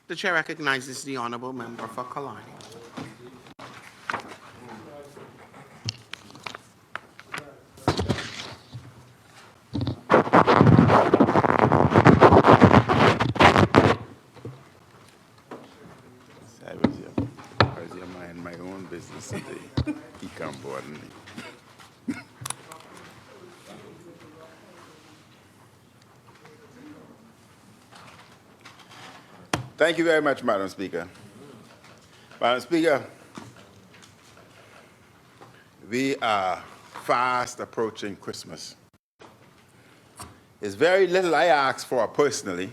The chair recognizes the honourable member for Killarney. I was here minding my own business today. He come bothering me. Thank you very much, Madam Speaker. Madam Speaker, we are fast approaching Christmas. There's very little I ask for personally,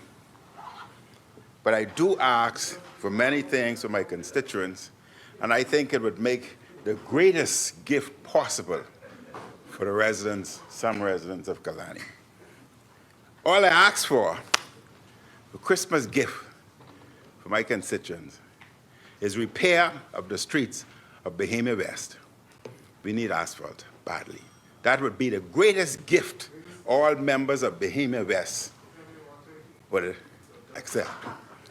but I do ask for many things for my constituents, and I think it would make the greatest gift possible for the residents, some residents of Killarney. All I ask for a Christmas gift for my constituents is repair of the streets of Bohemia West. We need asphalt badly. That would be the greatest gift all members of Bohemia West would accept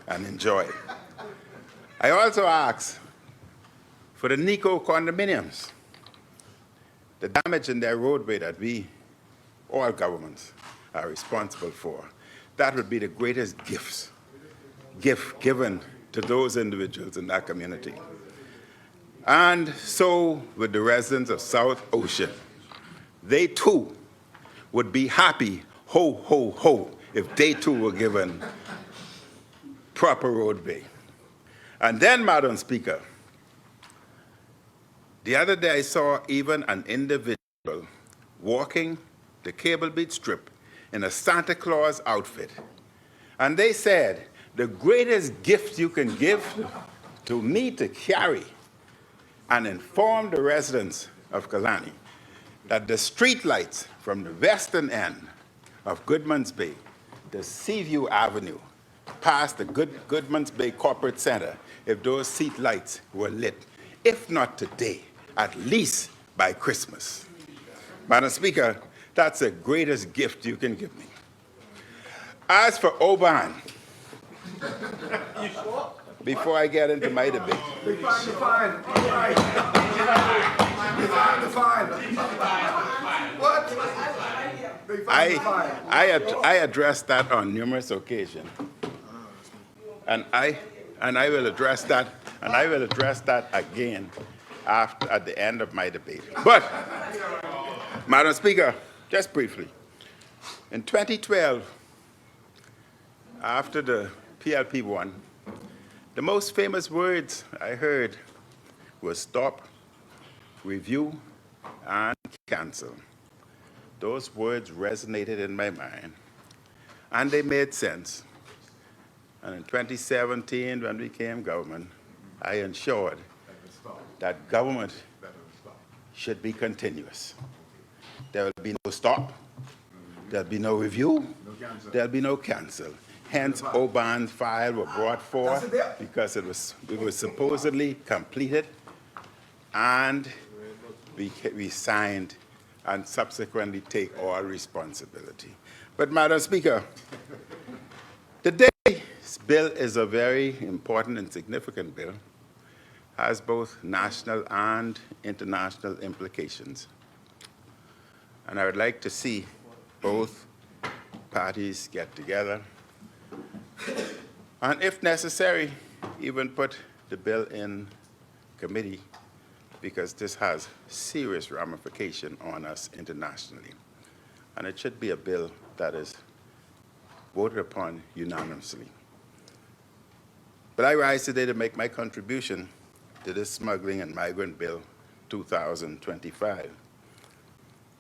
and enjoy. I also ask for the NICO condominiums, the damage in their roadway that we, all governments, are responsible for. That would be the greatest gift given to those individuals in that community. And so with the residents of South Ocean. They too would be happy, ho, ho, ho, if they too were given proper roadway. And then, Madam Speaker, the other day I saw even an individual walking the Cable Beach Strip in a Santa Claus outfit. And they said, the greatest gift you can give to me to carry and inform the residents of Killarney that the street lights from the western end of Goodman's Bay to Seaview Avenue past the Goodman's Bay Corporate Center, if those street lights were lit, if not today, at least by Christmas. Madam Speaker, that's the greatest gift you can give me. As for Oban, before I get into my debate, I addressed that on numerous occasions, and I will address that, again at the end of my debate. But, Madam Speaker, just briefly, in 2012, after the PLP won, the most famous words I heard were stop, review, and cancel. Those words resonated in my mind, and they made sense. And in 2017, when we became government, I ensured that government should be continuous. There will be no stop, there will be no review, there will be no cancel. Hence, Oban's file were brought forth because it was supposedly completed, and we signed and subsequently take all responsibility. But, Madam Speaker, today's bill is a very important and significant bill, has both national and international implications. And I would like to see both parties get together and, if necessary, even put the bill in committee, because this has serious ramification on us internationally. And it should be a bill that is voted upon unanimously. But I rise today to make my contribution to this Smuggling and Migrant Bill 2025.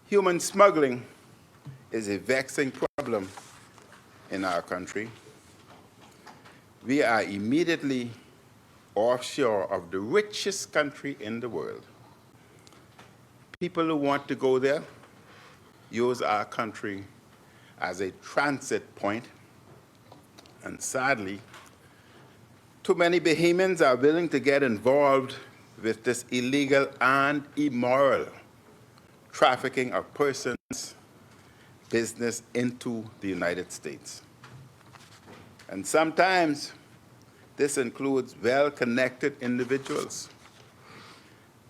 Human smuggling is a vexing problem in our country. We are immediately offshore of the richest country in the world. People who want to go there use our country as a transit point, and sadly, too many Bahamians are willing to get involved with this illegal and immoral trafficking of persons, business into the United States. And sometimes This includes well-connected individuals.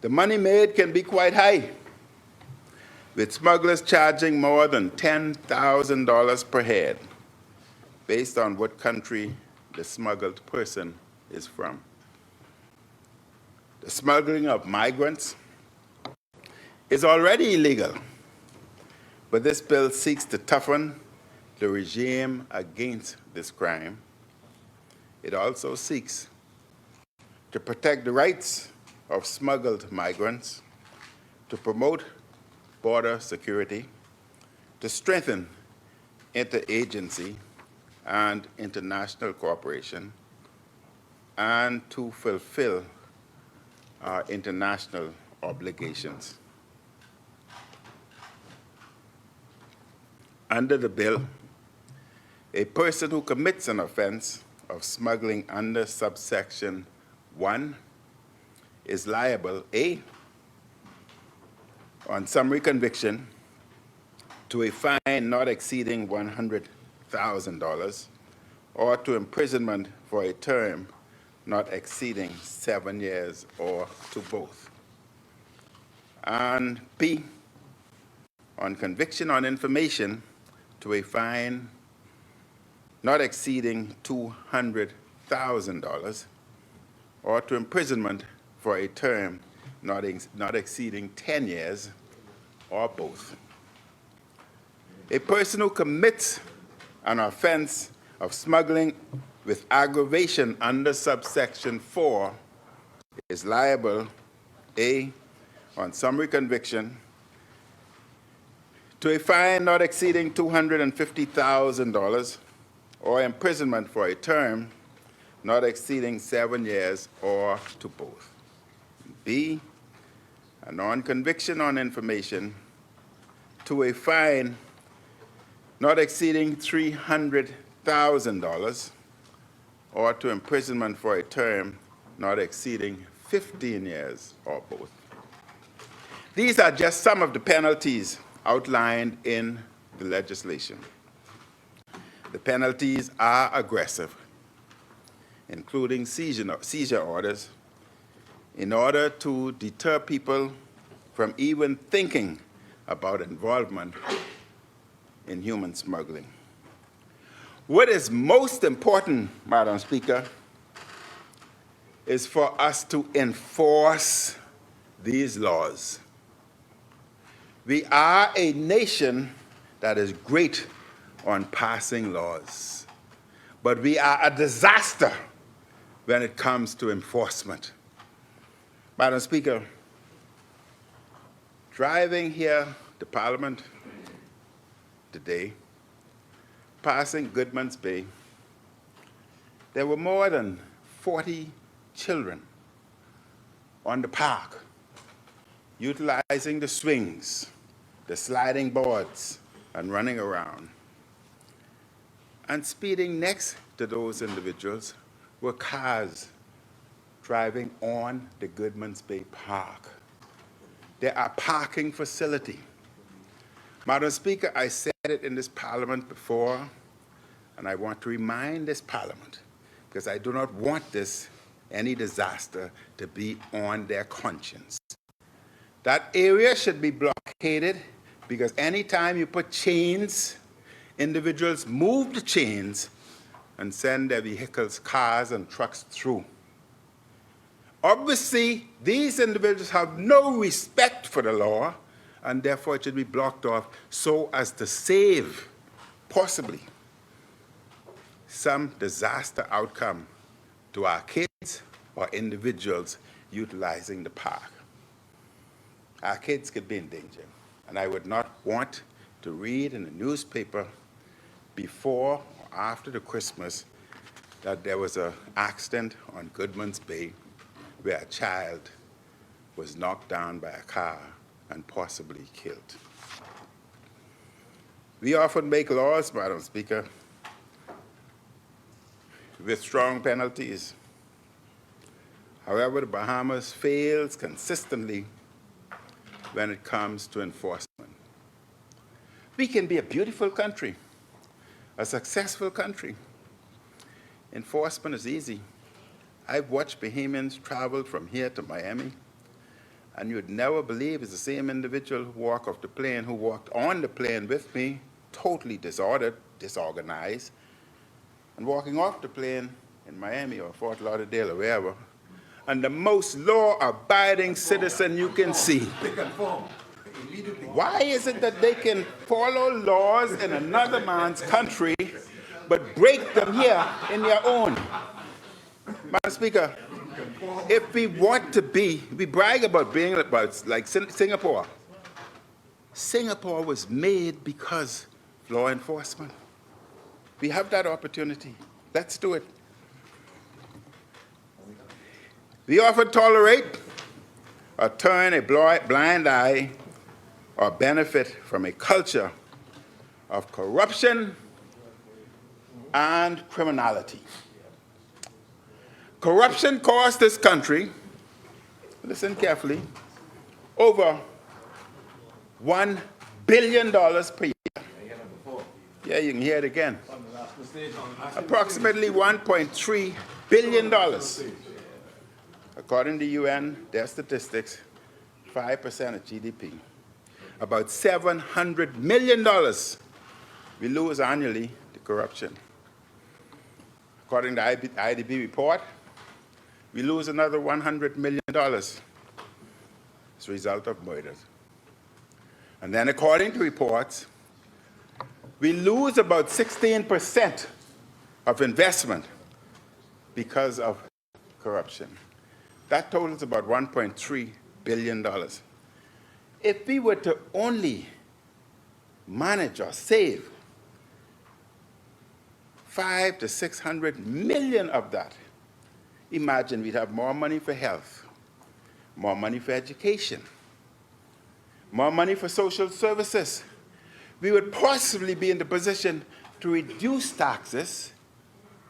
The money made can be quite high, with smugglers charging more than $10,000 per head, based on what country the smuggled person is from. The smuggling of migrants is already illegal, but this bill seeks to toughen the regime against this crime. It also seeks to protect the rights of smuggled migrants, to promote border security, to strengthen interagency and international cooperation, and to fulfill our international obligations. Under the bill, a person who commits an offense of smuggling under subsection 1 is liable, A, on summary conviction, to a fine not exceeding $100,000 or to imprisonment for a term not exceeding 7 years or to both. And B, on conviction on information, to a fine not exceeding $200,000 or to imprisonment for a term not exceeding 10 years or both. A person who commits an offense of smuggling with aggravation under subsection 4 is liable, A, on summary conviction, to a fine not exceeding $250,000 or imprisonment for a term not exceeding 7 years or to both. B, a non-conviction on information, to a fine not exceeding $300,000 or to imprisonment for a term not exceeding 15 years or both. These are just some of the penalties outlined in the legislation. The penalties are aggressive, including seizure orders, in order to deter people from even thinking about involvement in human smuggling. What is most important, Madam Speaker, is for us to enforce these laws. We are a nation that is great on passing laws, but we are a disaster when it comes to enforcement. Madam Speaker, driving here to Parliament today, passing Goodman's Bay, there were more than 40 children on the park utilizing the swings, the sliding boards, and running around. And speeding next to those individuals were cars driving on the Goodman's Bay Park. There are parking facilities. Madam Speaker, I said it in this Parliament before, and I want to remind this Parliament, because I do not want any disaster to be on their conscience. That area should be blockaded, because anytime you put chains, individuals move the chains and send their vehicles, cars, and trucks through. Obviously, these individuals have no respect for the law, and therefore it should be blocked off so as to save, possibly, some disaster outcome to our kids or individuals utilizing the park. Our kids could be in danger, and I would not want to read in the newspaper before or after the Christmas that there was an accident on Goodman's Bay where a child was knocked down by a car and possibly killed. We often make laws, Madam Speaker, with strong penalties. However, the Bahamas fails consistently when it comes to enforcement. We can be a beautiful country, a successful country. Enforcement is easy. I've watched Bahamians travel from here to Miami, and you'd never believe it's the same individual who walked off the plane, who walked on the plane with me, totally disordered, disorganized, and walking off the plane in Miami or Fort Lauderdale or wherever, and the most law-abiding citizen you can see. They conform immediately. Why is it that they can follow laws in another man's country but break them here in their own? Madam Speaker, if we want to be, we brag about being like Singapore. Singapore was made because of law enforcement. We have that opportunity. Let's do it. We often tolerate or turn a blind eye or benefit from a culture of corruption and criminality. Corruption cost this country, listen carefully, over $1 billion per year. Yeah, you can hear it again. Approximately $1.3 billion. According to UN, their statistics, 5% of GDP. About $700 million we lose annually to corruption. According to the IDB report, we lose another $100 million as a result of murders. And then according to reports, we lose about 16% of investment because of corruption. That totals about $1.3 billion. If we were to only manage or save 500 to 600 million of that, imagine we'd have more money for health, more money for education, more money for social services. We would possibly be in the position to reduce taxes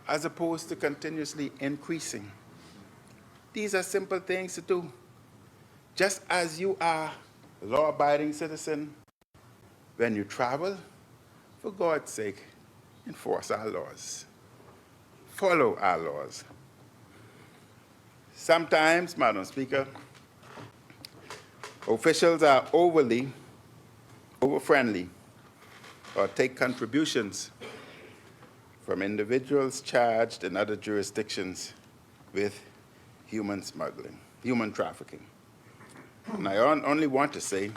as opposed to continuously increasing. These are simple things to do. Just as you are a law-abiding citizen, when you travel, for God's sake, enforce our laws. Follow our laws. Sometimes, Madam Speaker, officials are over-friendly, or take contributions from individuals charged in other jurisdictions with human smuggling, human trafficking. And I only want to say,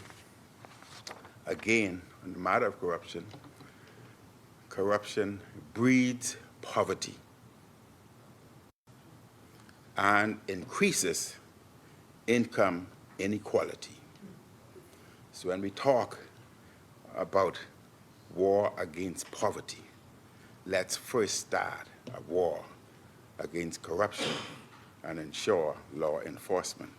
again, on the matter of corruption, corruption breeds poverty and increases income inequality. So when we talk about war against poverty, let's first start a war against corruption and ensure law enforcement.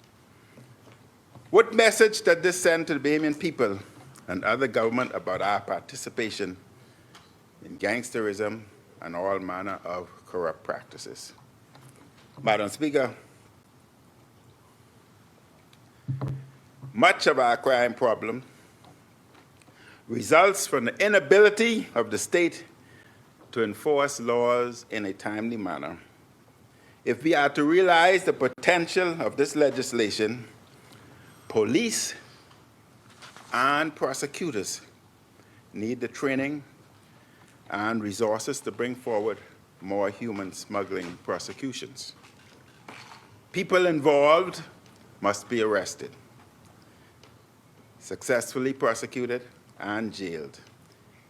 What message does this send to the Bahamian people and other government about our participation in gangsterism and all manner of corrupt practices? Madam Speaker, much of our crime problem results from the inability of the state to enforce laws in a timely manner. If we are to realize the potential of this legislation, police and prosecutors need the training and resources to bring forward more human smuggling prosecutions. People involved must be arrested, successfully prosecuted, and jailed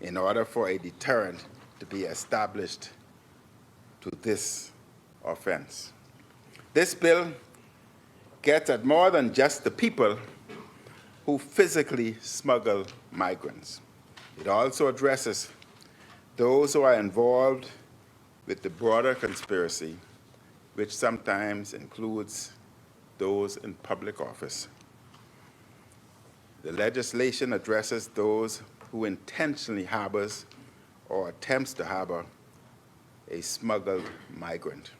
in order for a deterrent to be established to this offense. This bill gets at more than just the people who physically smuggle migrants. It also addresses those who are involved with the broader conspiracy, which sometimes includes those in public office. The legislation addresses those who intentionally harbors or attempts to harbor a smuggled migrant.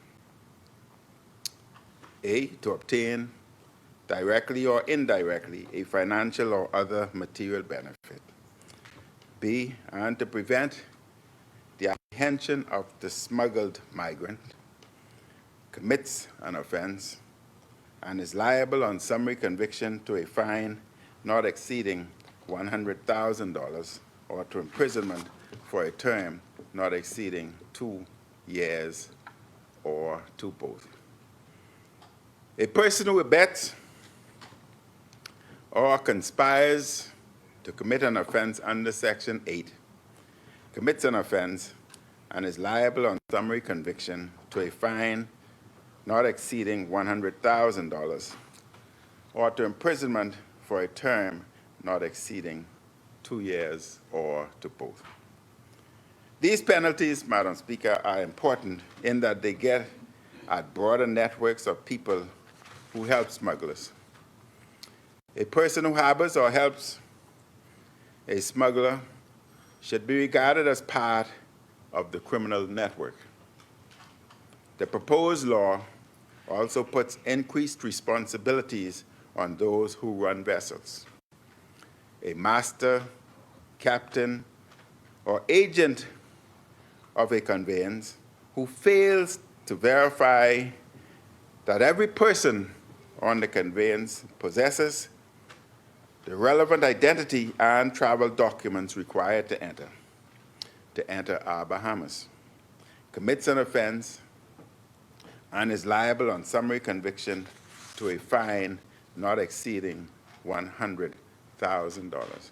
A, to obtain directly or indirectly a financial or other material benefit. B, and to prevent the apprehension of the smuggled migrant. commits an offense and is liable on summary conviction to a fine not exceeding $100,000 or to imprisonment for a term not exceeding 2 years or to both. A person who abets or conspires to commit an offense under Section 8 commits an offense and is liable on summary conviction to a fine not exceeding $100,000 or to imprisonment for a term not exceeding 2 years or to both. These penalties, Madam Speaker, are important in that they get at broader networks of people who help smugglers. A person who harbors or helps a smuggler should be regarded as part of the criminal network. The proposed law also puts increased responsibilities on those who run vessels. A master, captain, or agent of a conveyance who fails to verify that every person on the conveyance possesses the relevant identity and travel documents required to enter our Bahamas, commits an offense, and is liable on summary conviction to a fine not exceeding $100,000.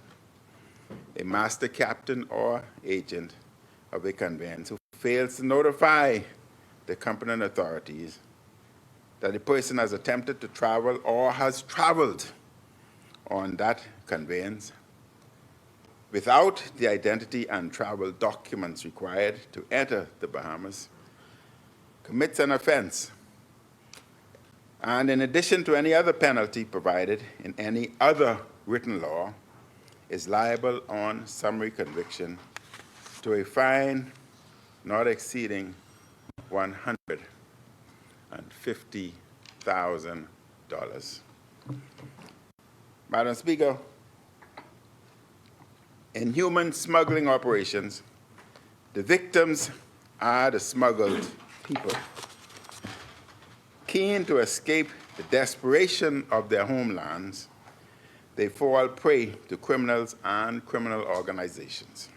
A master, captain, or agent of a conveyance who fails to notify the competent authorities that the person has attempted to travel or has traveled on that conveyance without the identity and travel documents required to enter the Bahamas commits an offense, and in addition to any other penalty provided in any other written law, is liable on summary conviction to a fine not exceeding $150,000. Madam Speaker, in human smuggling operations, the victims are the smuggled people. Keen to escape the desperation of their homelands, they fall prey to criminals and criminal organizations.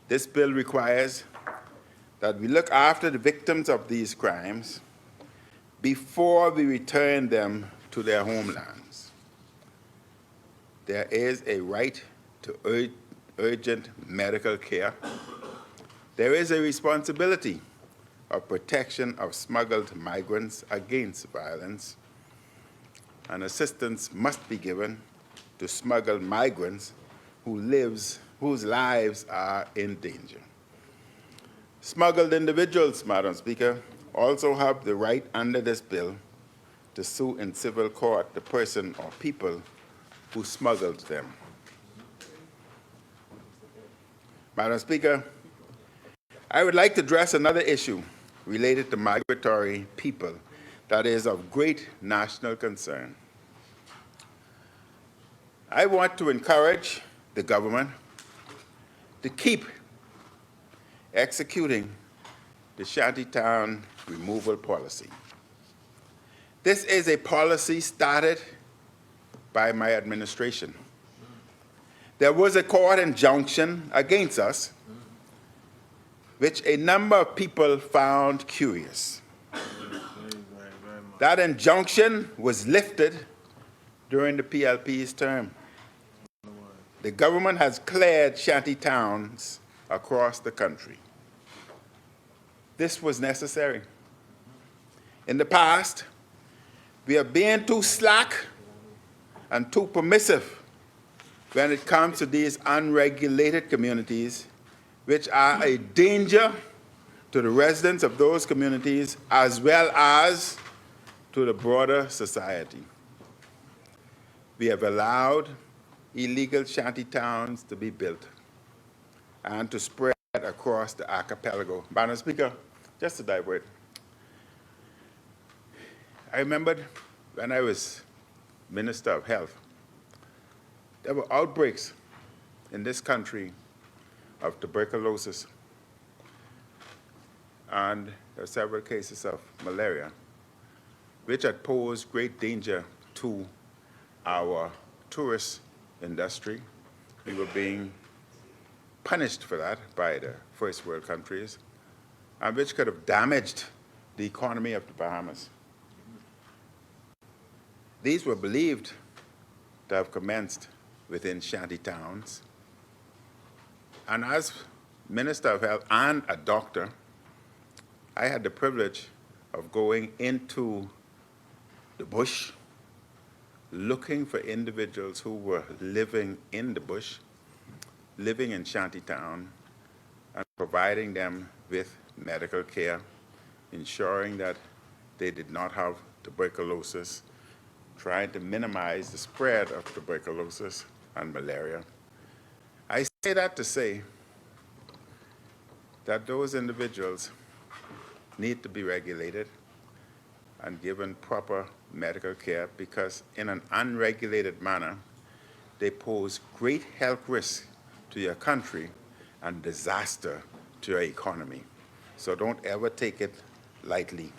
This bill requires that we look after the victims of these crimes before we return them to their homelands. There is a right to urgent medical care. There is a responsibility of protection of smuggled migrants against violence, and assistance must be given to smuggled migrants whose lives are in danger. Smuggled individuals, Madam Speaker, also have the right under this bill to sue in civil court the person or people who smuggled them. Madam Speaker, I would like to address another issue related to migratory people that is of great national concern. I want to encourage the government to keep executing the shantytown removal policy. This is a policy started by my administration. There was a court injunction against us, which a number of people found curious. That injunction was lifted during the PLP's term. The government has cleared shanty towns across the country. This was necessary. In the past, we have been too slack and too permissive when it comes to these unregulated communities, which are a danger to the residents of those communities as well as to the broader society. We have allowed illegal shanty towns to be built and to spread across the archipelago. Madam Speaker, just to divert, I remembered when I was Minister of Health, there were outbreaks in this country of tuberculosis. And there were several cases of malaria, which had posed great danger to our tourist industry. We were being punished for that by the first world countries, and which could have damaged the economy of the Bahamas. These were believed to have commenced within shanty towns. And as Minister of Health and a doctor, I had the privilege of going into the bush, looking for individuals who were living in the bush, living in shantytown, and providing them with medical care, ensuring that they did not have tuberculosis, trying to minimize the spread of tuberculosis and malaria. I say that to say that those individuals need to be regulated and given proper medical care, because in an unregulated manner, they pose great health risk to your country and disaster to your economy. So don't ever take it lightly.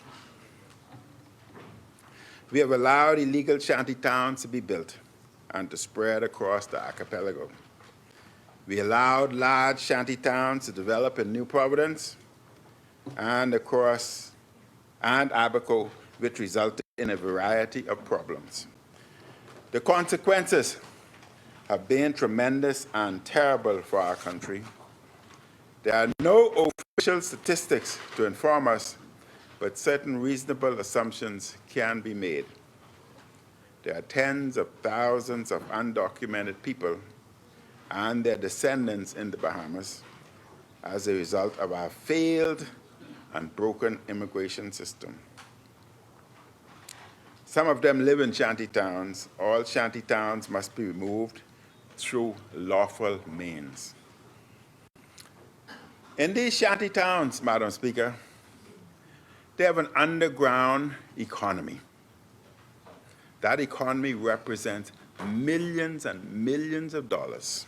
We have allowed illegal shanty towns to be built and to spread across the archipelago. We allowed large shanty towns to develop in New Providence and across Abaco, which resulted in a variety of problems. The consequences have been tremendous and terrible for our country. There are no official statistics to inform us, but certain reasonable assumptions can be made. There are tens of thousands of undocumented people and their descendants in the Bahamas as a result of our failed and broken immigration system. Some of them live in shanty towns. All shanty towns must be removed through lawful means. In these shanty towns, Madam Speaker, they have an underground economy. That economy represents millions and millions of dollars,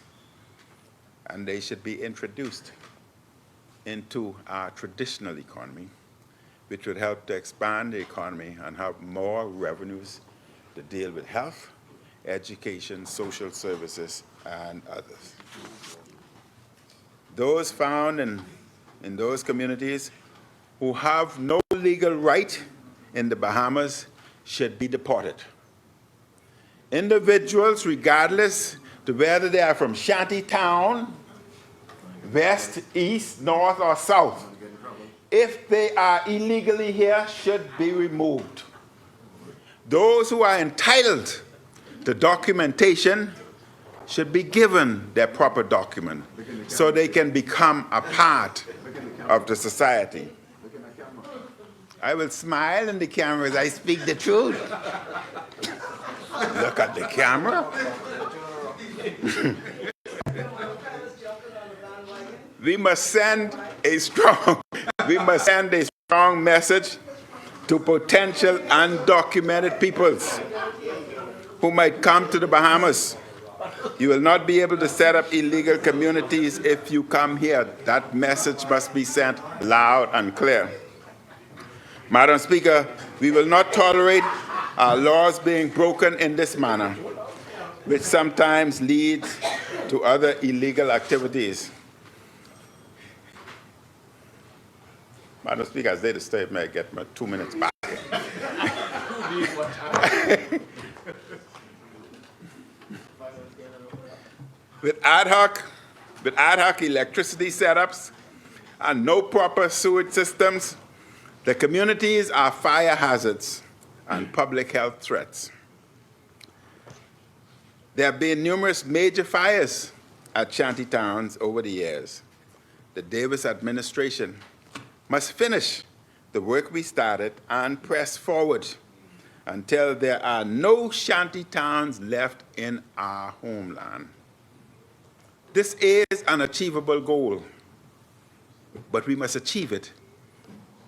and they should be introduced into our traditional economy, which would help to expand the economy and have more revenues to deal with health, education, social services, and others. Those found in those communities who have no legal right in the Bahamas should be deported. Individuals, regardless to whether they are from shanty town, west, east, north, or south, if they are illegally here, should be removed. Those who are entitled to documentation should be given their proper document so they can become a part of the society. I will smile in the camera as I speak the truth. Look at the camera. We must send a strong message to potential undocumented peoples who might come to the Bahamas. You will not be able to set up illegal communities if you come here. That message must be sent loud and clear. Madam Speaker, we will not tolerate our laws being broken in this manner, which sometimes leads to other illegal activities. Madam Speaker, as they disturb me, I get my 2 minutes back. With ad hoc electricity setups and no proper sewage systems, the communities are fire hazards and public health threats. There have been numerous major fires at shanty towns over the years. The Davis administration must finish the work we started and press forward until there are no shanty towns left in our homeland. This is an achievable goal, but we must achieve it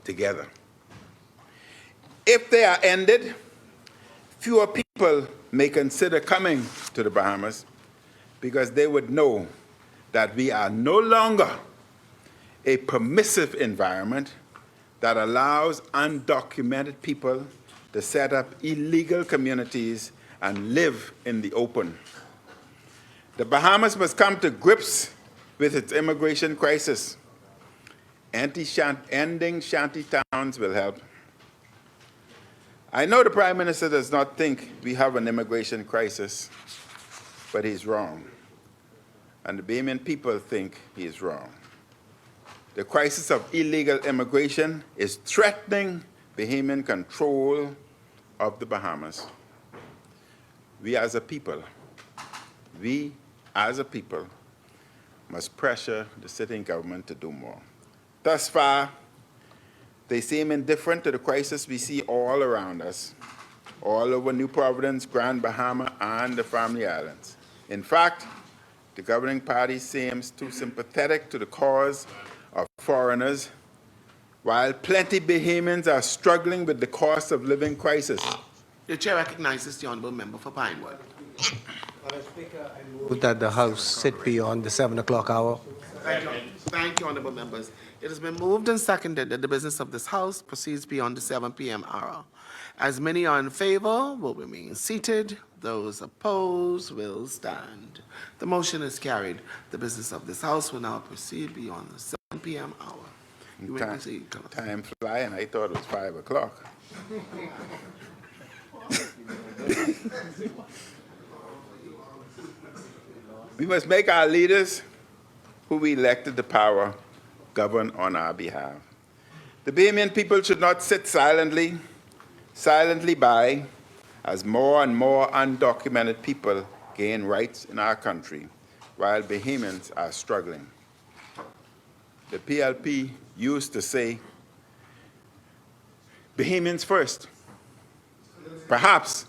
together. If they are ended, fewer people may consider coming to the Bahamas because they would know that we are no longer a permissive environment, that allows undocumented people to set up illegal communities and live in the open. The Bahamas must come to grips with its immigration crisis. Ending shanty towns will help. I know the Prime Minister does not think we have an immigration crisis, but he's wrong. And the Bahamian people think he is wrong. The crisis of illegal immigration is threatening Bahamian control of the Bahamas. We as a people must pressure the sitting government to do more. Thus far, they seem indifferent to the crisis we see all around us, all over New Providence, Grand Bahama, and the Family Islands. In fact, the governing party seems too sympathetic to the cause of foreigners, while plenty Bahamians are struggling with the cost of living crisis. The chair recognizes the honourable member for Pinewood. That the House sit beyond the 7 o'clock hour. Thank you, honourable members. It has been moved and seconded that the business of this House proceeds beyond the 7 p.m. hour. As many are in favour, will remain seated. Those opposed will stand. The motion is carried. The business of this House will now proceed beyond the 7 p.m. hour. You may proceed, Colonel. Time flying. I thought it was 5 o'clock. We must make our leaders, who we elected to power, govern on our behalf. The Bahamian people should not sit silently by as more and more undocumented people gain rights in our country, while Bahamians are struggling. The PLP used to say, Bahamians first. Perhaps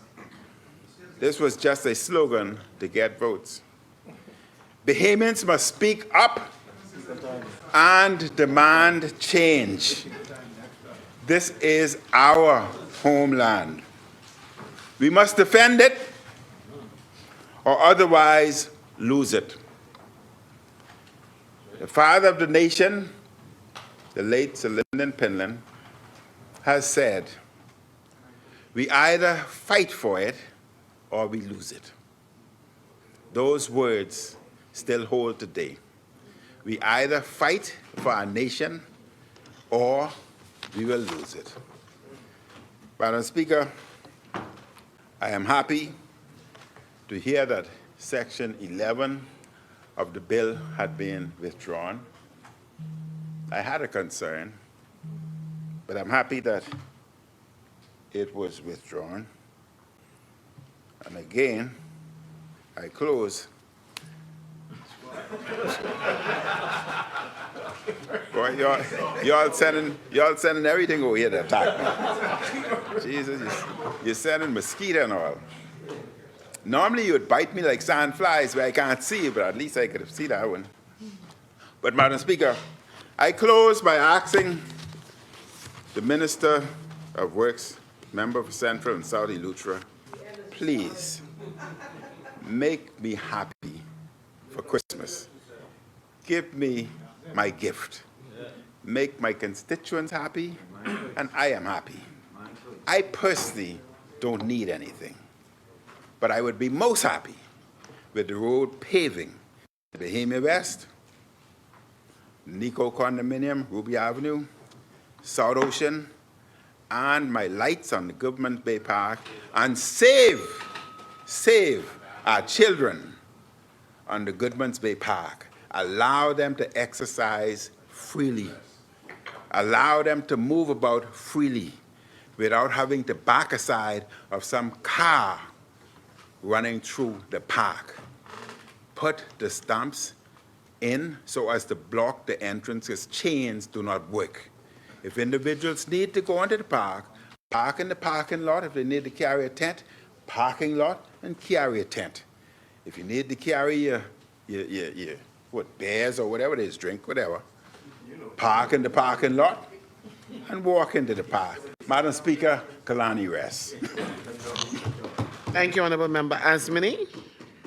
this was just a slogan to get votes. Bahamians must speak up and demand change. This is our homeland. We must defend it or otherwise lose it. The father of the nation, the late Sir Lyndon Pinlan, has said, we either fight for it or we lose it. Those words still hold today. We either fight for our nation or we will lose it. Madam Speaker, I am happy to hear that Section 11 of the bill had been withdrawn. I had a concern, but I'm happy that it was withdrawn. And again, I close. Boy, y'all sending everything over here to attack me. Jesus, you're sending mosquito and all. Normally you would bite me like sandflies where I can't see, but at least I could have seen that one. But Madam Speaker, I close by asking the Minister of Works, member for Central and South Eleuthera, please make me happy for Christmas. Give me my gift. Make my constituents happy, and I am happy. I personally don't need anything, but I would be most happy with the road paving the Bahamia West, Nico Condominium, Ruby Avenue, South Ocean, and my lights on the Government Bay Park, and save our children on the Goodman's Bay Park. Allow them to exercise freely. Allow them to move about freely without having to back aside of some car running through the park. Put the stumps in so as to block the entrance, because chains do not work. If individuals need to go into the park, park in the parking lot. If they need to carry a tent, parking lot and carry a tent. If you need to carry your beers or whatever it is, drink, whatever, park in the parking lot and walk into the park. Madam Speaker, Kalani rests. Thank you, Honourable Member Asmini.